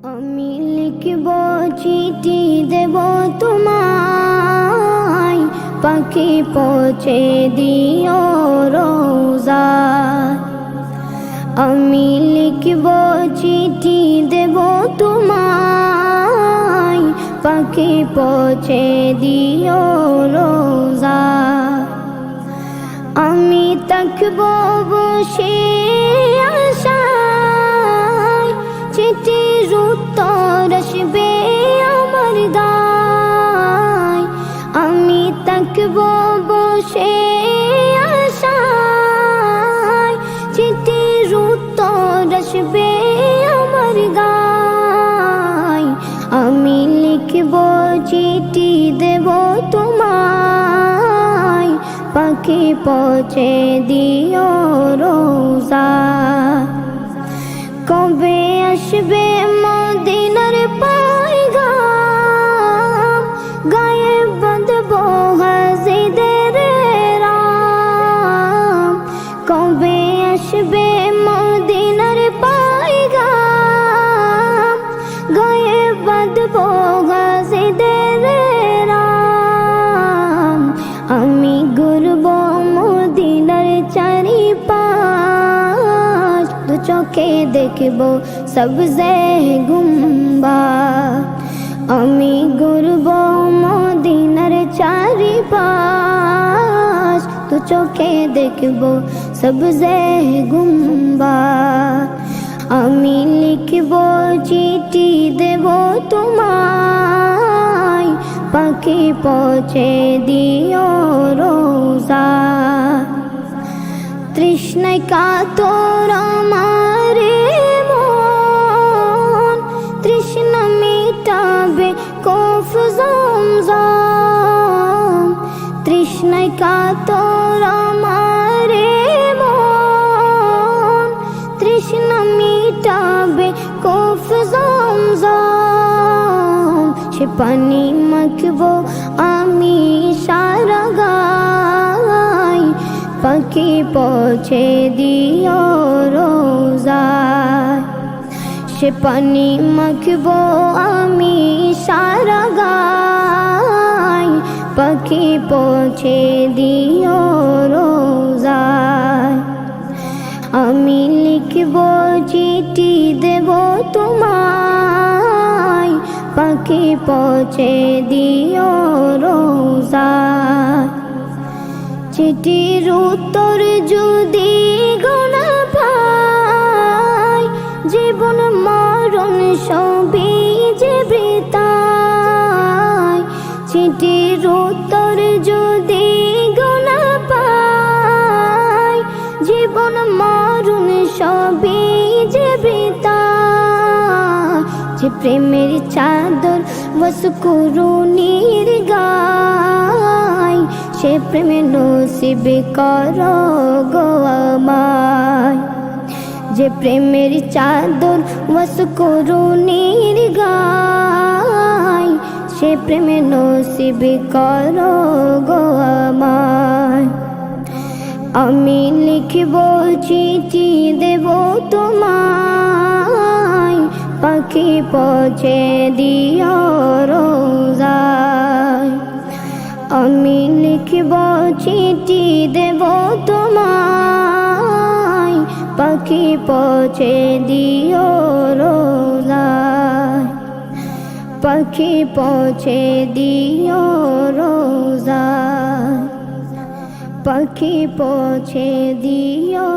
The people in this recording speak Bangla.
আমি লিখব চিঠি দেব তোমায়, পাখি পৌঁছে দিও রোজা। আমি লিখব চিঠি দেব তোমায়, পাখি পৌঁছে দিও রোজা। আমি থাকব বসে আশায়, চিঠির উত্তর আসবে আমার দায়। আমি থাকব বসে আশায়, চিঠির উত্তর আসবে আমার গায়। আমি লিখব চিঠি দেব তোমায়, পাখি পৌঁছে দিও রোজা। কবে আসবে মদিনার পয়গাম, গায়ে বাঁধব হাজিদের রাম। কবে আসবে মদিনার পয়গাম, গায়ে বাঁধব হাজিদের রাম। আমি ঘুরব মদিনার চারিপাশ, দু চোখে দেখব সবজে গুম্বাদ। আমি ঘুরব মদিনার চারিপাশ, দু চোখে দেখব সবজে গুম্বাদ। আমি লিখব চিঠি দেব তোমায়, পাখি পৌঁছে দিও রোজা। তৃষ্ণায় কাতর আমার মন, তৃষ্ণা মিটাবে কফ জমজম। তৃষ্ণায় কাতর আমার মন, তৃষ্ণা মিটাবে কফ জমজম। সে পানি মাখবো আমি সারা গায়, পাখি পৌঁছে দিও রোজায়। সে পানি মাখবো আমি সারা গায়, পাখি পৌঁছে দিও রোজায়। আমি লিখব চিঠি দেব তোমায়, পাখি পৌঁছে দিও রোজায়। চিঠির উত্তর যদি গোনা পাই, জীবন মরণ সবই যে বৃথায়। চিঠির উত্তর যদি গোনা পাই, জীবন মরণ সবই যে বৃথায়। যে প্রেমের চাদর বসকুরুনির গায়, সে প্রেমে নসিব করো গো আমায়। যে প্রেমের চাদর বসকুরুনির গায়, সে প্রেমে নসিব করো গো আমায়। আমি লিখব চিঠি দেব তোমায়, পাখি পৌঁছে দিও রোজায়। আমি লিখব চিঠি দেব তোমায়, পাখি পৌঁছে দিও রোজায়। পাখি পৌঁছে দিও রোজায়, পাখি পৌঁছে দিও